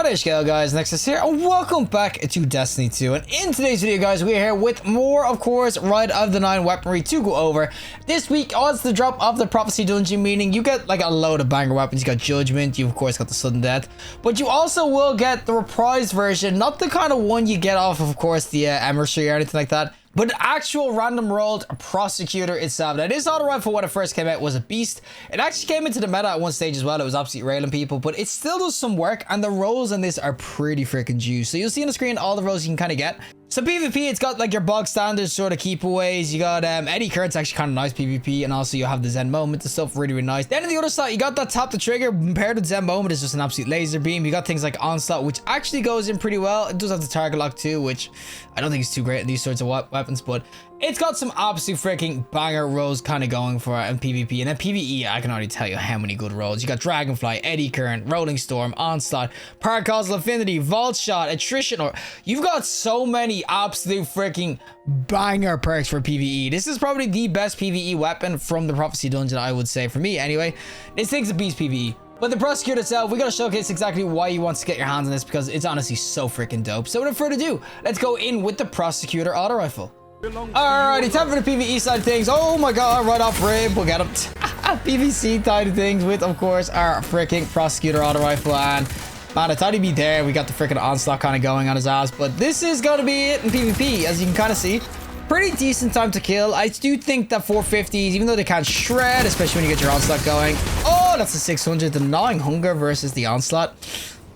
Kaddish guys, Nexas here, and welcome back to Destiny 2. And in today's video, guys, we're here with more, of course, Ride of the Nine weaponry to go over. This week, odds the drop of the Prophecy Dungeon, meaning you get like a load of banger weapons. You got Judgment, you of course got the Sudden Death, but you also will get the reprised version, not the kind of one you get off of course, the Emissary or anything like that, but actual random rolled Prosecutor itself. Now, this auto rifle when it first came out was a beast. It actually came into the meta at one stage as well. It was absolutely railing people, but it still does some work, and the rolls on this are pretty freaking juicy. So you'll see on the screen all the rolls you can kind of get. So PvP, it's got like your bog standard sort of keepaways. You got Eddie Current's actually kind of nice PvP, and also you have the Zen Moment and stuff, really nice. Then on the other side, you got that tap the trigger paired with Zen Moment is just an absolute laser beam. You got things like Onslaught, which actually goes in pretty well. It does have the target lock too, which I don't think is too great in these sorts of weapons, but it's got some absolute freaking banger rolls kind of going for it in PvP. And then PvE, I can already tell you how many good rolls. You got Dragonfly, Eddy Current, Rolling Storm, Onslaught, Paracausal Affinity, Vault Shot, Attrition, or you've got so many absolute freaking banger perks for PvE. This is probably the best PvE weapon from the Prophecy Dungeon, I would say, for me anyway. This thing's a beast PvE. But the Prosecutor itself, we gotta showcase exactly why you want to get your hands on this, because it's honestly so freaking dope. So without further ado, let's go in with the Prosecutor auto rifle. Alrighty, time for the PvE side of things. Oh my god, right off rib, we'll get him. PvC side of things with, of course, our freaking Prosecutor auto rifle. And man, I thought he'd be there. We got the freaking Onslaught kind of going on his ass, but this is gonna be it in PvP, as you can kind of see. Pretty decent time to kill. I do think that 450s, even though they can't shred, especially when you get your Onslaught going. Oh, that's a 600, the Gnawing Hunger versus the Onslaught.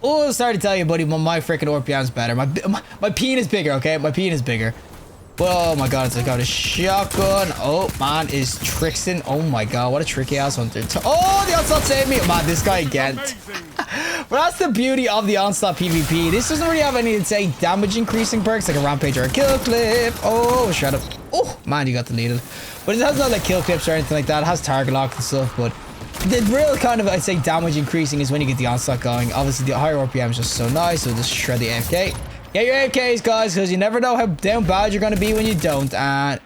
Oh, sorry to tell you, buddy, but my freaking RPM's better. My peen is bigger, okay? My peen is bigger. Oh my god, it's got a shotgun. Oh man, is Trixton. Oh my god, what a tricky ass hunter. Oh, the Onslaught saved me. Man, this guy again. But that's the beauty of the Onslaught PvP. This doesn't really have any, say, damage increasing perks like a Rampage or a Kill Clip. Oh, shut up. Oh man, you got deleted. But it has no like kill clips or anything like that. It has target lock and stuff, but the real kind of, I'd say, damage increasing is when you get the Onslaught going. Obviously, the higher RPM is just so nice, so just shred the AFK. Get your AFKs, guys, because you never know how damn bad you're going to be when you don't. And,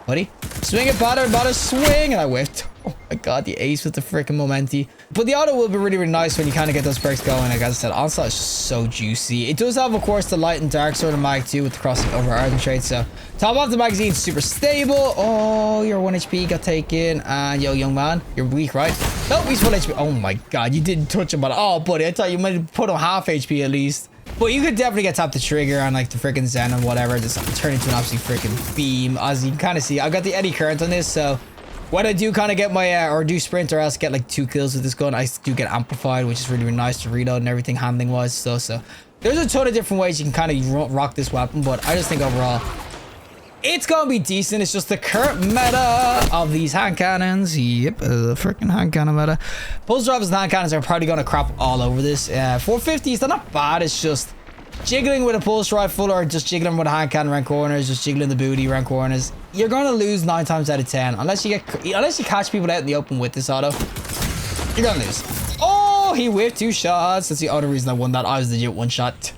buddy, swing it, batter, swing. And I whiffed. Oh my god, the ace with the freaking Momenti. But the auto will be really, really nice when you kind of get those perks going. Like I said, Onslaught is just so juicy. It does have, of course, the light and dark sort of mag too with the crossing over Arden trait. So, top off the magazine, super stable. Oh, your 1 HP got taken. And, yo, young man, you're weak, right? Nope, he's 1 HP. Oh my god, you didn't touch him at all, buddy. I thought you might have put him half HP at least. But you could definitely get tap the trigger on like the freaking Zen and whatever, just turn into an absolute freaking beam. As you can kind of see, I've got the Eddy Current on this, so when I do kind of get my or do sprint or else get like 2 kills with this gun, I do get amplified, which is really, really nice to reload and everything handling wise. So there's a ton of different ways you can kind of rock this weapon, but I just think overall it's gonna be decent. It's just the current meta of these hand cannons. Yep, freaking hand cannon meta. Pulse drivers and hand cannons are probably gonna crap all over this. 450s, they're not bad. It's just jiggling with a pulse rifle or just jiggling with a hand cannon around corners, just jiggling the booty around corners. You're gonna lose 9 times out of 10 unless you catch people out in the open with this auto. You're gonna lose. Oh, he whiffed 2 shots. That's the other reason I won that. I was legit 1 shot.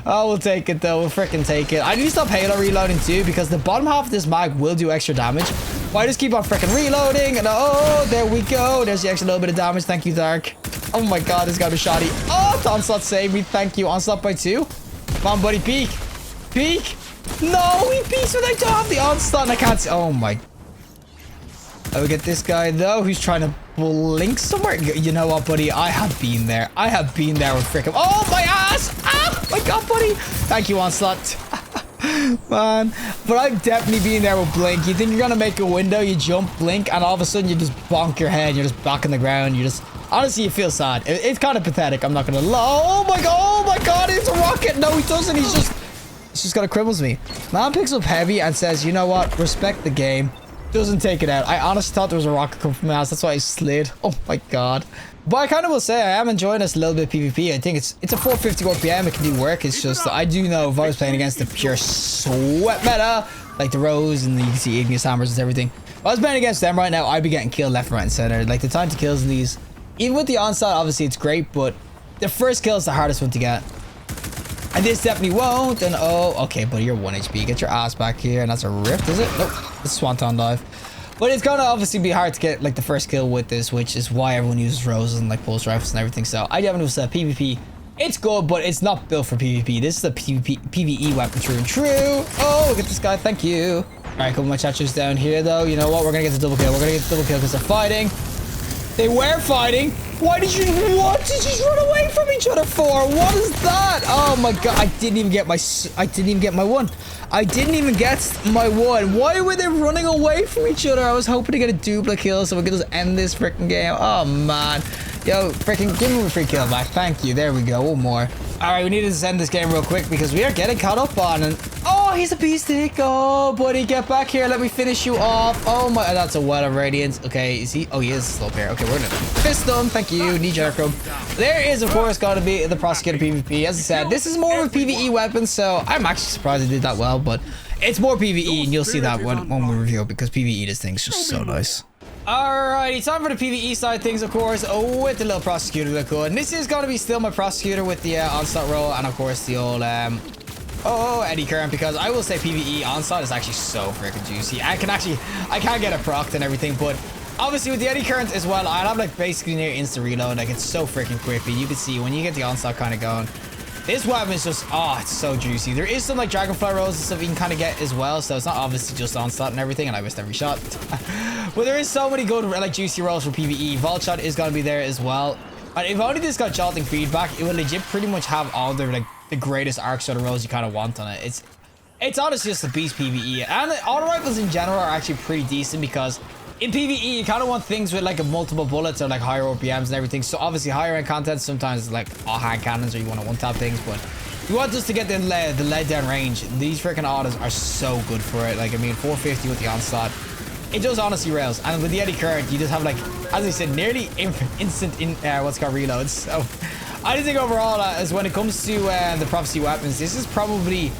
Oh, we'll take it though. We'll freaking take it. I need to stop halo reloading too, because the bottom half of this mag will do extra damage. But I just keep on freaking reloading, and oh, there we go. There's the extra little bit of damage. Thank you, Dark. Oh my god, this got a shotty. Oh, Onslaught saved me. Thank you. Onslaught by 2. Come on, buddy, peek. Peek. No, he peeks when I don't have the Onslaught, and I can't see. Oh my. I will get this guy though, who's trying to blink somewhere. You know what, buddy? I have been there. I have been there with freaking. Oh my ass! Ah, my god, buddy! Thank you, Onslaught. Man, but I've definitely been there with blink. You think you're gonna make a window, you jump, blink, and all of a sudden you just bonk your head. You're just back on the ground. You just honestly, you feel sad. It's kind of pathetic. I'm not gonna lie. Oh my god! Oh my god! It's a rocket. No, he doesn't. He's just gonna cripple me. Man picks up heavy and says, "You know what? Respect the game." Doesn't take it out. I honestly thought there was a rocket coming from my ass. That's why I slid. Oh my god. But I kind of will say I am enjoying this a little bit PvP. I think it's a 450 RPM. It can do work. It's just I do know if I was playing against the pure sweat meta, like the Rose and you can see Igneous Hammers and everything. If I was playing against them right now, I'd be getting killed left, right, and center. Like the time to kills in these, even with the Onslaught, obviously it's great, but the first kill is the hardest one to get. And this definitely won't. And oh, okay, buddy, you're 1 HP. Get your ass back here. And that's a rift, is it? Nope. It's Swanton dive. But it's gonna obviously be hard to get like the first kill with this, which is why everyone uses roses and like pulse rifles and everything. So I definitely say PvP It's good, but it's not built for PvP. This is a PvE weapon true and true. Oh, look at this guy. Thank you. All right, couple muchachos down here, though. You know what? We're going to get the double kill. We're going to get the double kill because they're fighting. They were fighting. What did you just run away from each other for? What is that? Oh my god, I didn't even get my one. I didn't even get my one. Why were they running away from each other? I was hoping to get a duplicate kill so we could just end this freaking game. Oh man. Yo, freaking give me a free kill back. Thank you. There we go. One more. All right, we need to end this game real quick because we are getting caught up on it. Oh, he's a beast stick. Oh, buddy, get back here. Let me finish you off. Oh my, that's a well of radiance. Okay, is he? Oh, he is a slow player. Okay, we're gonna fist him. Thank you. Knee jerk him. There is, of course, going to be the prosecutor PvP. As I said, this is more of a PvE weapon, so I'm actually surprised it did that well, but it's more PvE, and you'll see that when we review it because PvE, this thing's just so nice. Alrighty, time for the PvE side of things, of course, with the little prosecutor look good. And this is going to be still my prosecutor with the onslaught roll, and of course the old eddy current, because I will say PvE onslaught is actually so freaking juicy. I can't get it procced and everything, but obviously with the eddy current as well, I'll have like basically near instant reload. Like it's so freaking quickly. You can see when you get the onslaught kind of going. This weapon is just, oh, it's so juicy. There is some like dragonfly rolls and stuff you can kind of get as well, so it's not obviously just onslaught and everything, and I missed every shot. But there is so many good like juicy rolls for PvE. Vault shot is going to be there as well. And if only this got jolting feedback, it will legit pretty much have all the like the greatest arc sort of rolls you kind of want on it. It's honestly just a beast PvE, and auto rifles in general are actually pretty decent because in PvE, you kind of want things with like a multiple bullets or like higher RPMs and everything. So obviously higher end content sometimes like all hand cannons or you want to one-tap things, but you want just to get the lead down range. These freaking autos are so good for it. Like I mean, 450 with the onslaught, it does honestly rails. And with the eddy current, you just have like, as I said, nearly instant what's called reloads. So I just think overall, as when it comes to the prophecy weapons, this is probably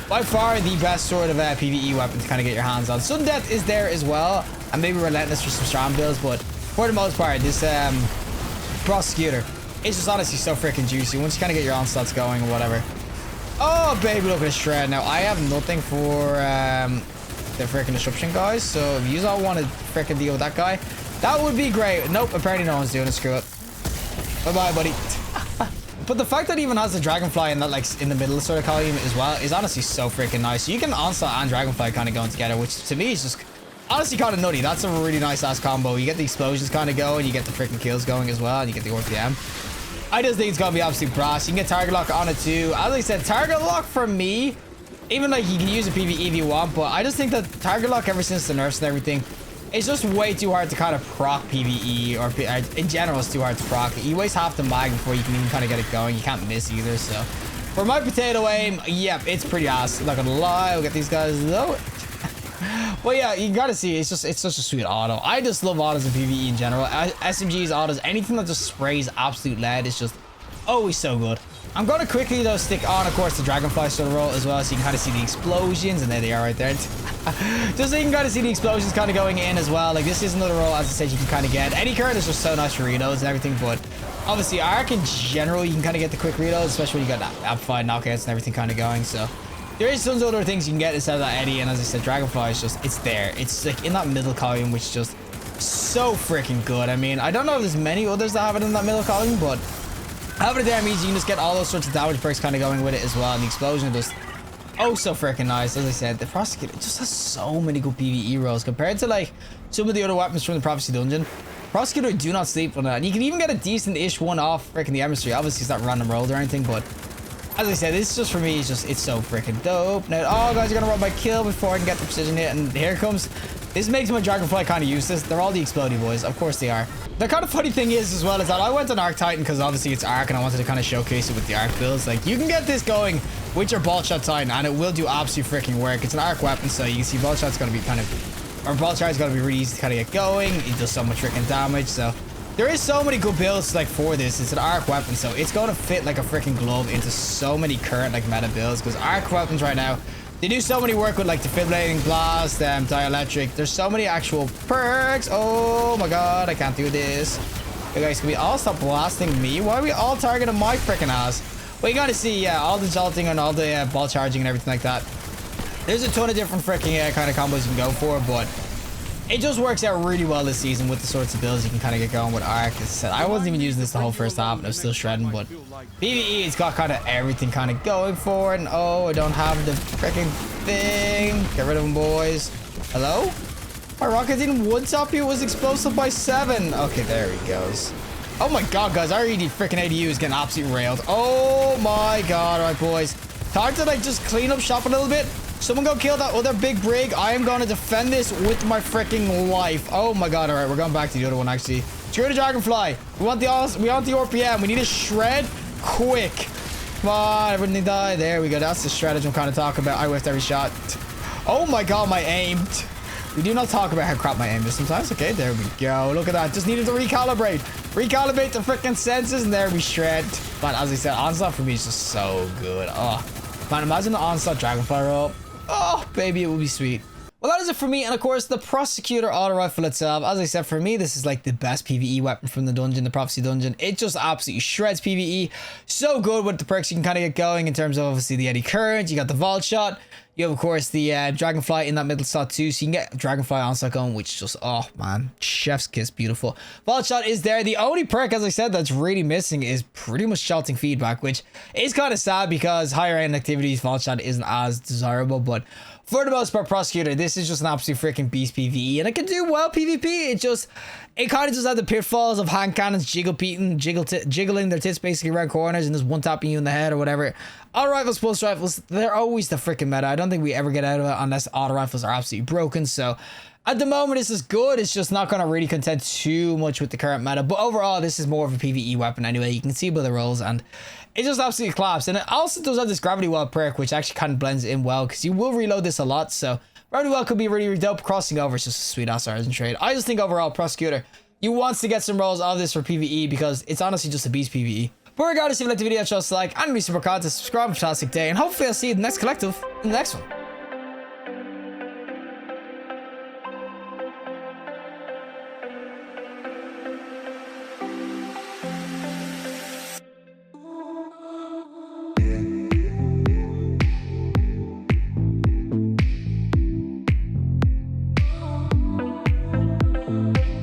by far the best sort of PvE weapon to kind of get your hands on. Sudden death is there as well. And maybe relentless for some strong builds, but for the most part, this prosecutor is just honestly so freaking juicy. Once you kind of get your onslaughts going or whatever. Oh, baby, look at this shred. Now, I have nothing for the freaking disruption guys, so if you all want to freaking deal with that guy, that would be great. Nope, apparently no one's doing it. Screw it. Bye-bye, buddy. But the fact that it even has the dragonfly in that like in the middle sort of column as well is honestly so freaking nice. So you can onslaught and dragonfly kind of going together, which to me is just honestly kind of nutty. That's a really nice ass combo. You get the explosions kind of going, you get the freaking kills going as well, and you get the RPM. I just think it's gonna be absolute brass. You can get target lock on it too. As I said, target lock for me, even like you can use a PvE if you want, but I just think that target lock ever since the nerfs and everything, it's just way too hard to kind of proc PvE, or in general it's too hard to proc. You waste half the mag before you can even kind of get it going. You can't miss either. So for my potato aim, yep, it's pretty ass. I'm not gonna lie. We'll get these guys though. Well, yeah, you gotta see, it's such a sweet auto. I just love autos in PvE in general. SMGs, autos, anything that just sprays absolute lead is just always so good. I'm gonna quickly though stick on, of course, the dragonfly sort of roll as well, so you can kind of see the explosions, and there they are right there. Just so you can kind of see the explosions kind of going in as well. Like this is another roll, as I said, you can kind of get. Eddy current is just so nice for reloads and everything, but obviously arc in general, you can kind of get the quick reloads, especially when you got amplified knockouts and everything kind of going. So there is tons of other things you can get instead of that eddy, and as I said, dragonfly is just, it's there. It's like in that middle column, which is just so freaking good. I mean, I don't know if there's many others that have it in that middle column, but having it there means you can just get all those sorts of damage perks kind of going with it as well, and the explosion is just oh so freaking nice. As I said, the prosecutor just has so many good PvE rolls compared to like some of the other weapons from the prophecy dungeon. Prosecutor, do not sleep on that, and you can even get a decent-ish one off freaking the emissary. Obviously it's not random rolled or anything, but as I said, this just for me is just, it's so freaking dope. Now, oh guys, you're gonna run my kill before I can get the precision hit, and here it comes. This makes my dragonfly kind of useless. They're all the explodey boys, of course they are. The kind of funny thing is as well is that I went on Arc Titan because obviously it's Arc, and I wanted to kind of showcase it with the Arc builds. Like you can get this going with your Bolt Shot Titan, and it will do absolute freaking work. It's an Arc weapon, so you can see Bolt Shot's gonna be kind of, or Bolt Shot is gonna be really easy to kind of get going. It does so much freaking damage, so there is so many good builds like for this. It's an arc weapon, so it's going to fit like a freaking glove into so many current like meta builds, because arc weapons right now, they do so many work with like defibrillating blast, dielectric. There's so many actual perks. Oh my god, I can't do this. You guys, can we all stop blasting me? Why are we all targeting my freaking ass? Well, you gotta see, yeah, all the jolting and all the ball charging and everything like that. There's a ton of different freaking kind of combos you can go for, but it just works out really well this season with the sorts of builds you can kind of get going with Arc. As I said, I wasn't even using this the whole first half and I was still shredding, but PVE, it's got kind of everything kind of going for it. And oh, I don't have the freaking thing. Get rid of them, boys. Hello? My rocket didn't one-top you. It was explosive by 7. Okay, there he goes. Oh my god, guys, our freaking ADU is getting absolutely railed. Oh my god. All right, boys. Time to like just clean up shop a little bit. Someone go kill that other big brig. I am going to defend this with my freaking life. Oh my god. All right, we're going back to the other one, actually. Screw the dragonfly. We want the RPM. We need a shred quick. Come on, everyone die. There we go. That's the strategy I'm kind of talking about. I whiffed every shot. Oh my god, my aim. We do not talk about how crap my aim is sometimes. Okay, there we go. Look at that. Just needed to recalibrate. Recalibrate the freaking senses, and there we shred. But as I said, Onslaught for me is just so good. Oh, man, imagine the Onslaught Dragonfly roll. Oh, baby, it will be sweet. Well, that is it for me, and of course, the Prosecutor auto rifle itself. As I said, for me, this is like the best PvE weapon from the dungeon, the Prophecy dungeon. It just absolutely shreds PvE. So good with the perks you can kind of get going in terms of obviously the Eddy Current. You got the Vault Shot. You have, of course, the Dragonfly in that middle slot too, so you can get Dragonfly onslaught going, which just, oh man, chef's kiss, beautiful. Vault Shot is there. The only perk, as I said, that's really missing is pretty much Shouting Feedback, which is kind of sad because higher end activities, Vault Shot isn't as desirable, but for the most part, Prosecutor, this is just an absolute freaking beast PvE, and it can do well PvP. It kind of just had the pitfalls of hand cannons jiggling their tits basically around corners and just one-tapping you in the head or whatever. Auto rifles, pulse rifles, they're always the freaking meta. I don't think we ever get out of it unless auto rifles are absolutely broken. So at the moment, this is good. It's just not going to really contend too much with the current meta. But overall, this is more of a PvE weapon anyway. You can see by the rolls, and it just absolutely claps. And it also does have this Gravity Well perk, which actually kind of blends in well because you will reload this a lot. So Gravity Well could be really, really dope. Crossing over is just a sweet ass Artisan trade. I just think overall, Prosecutor, you want to get some rolls out of this for PvE because it's honestly just a beast PvE. But regardless, if you like the video, show us a like, and be super content, subscribe, fantastic day, and hopefully I'll see you in the next collective in the next one.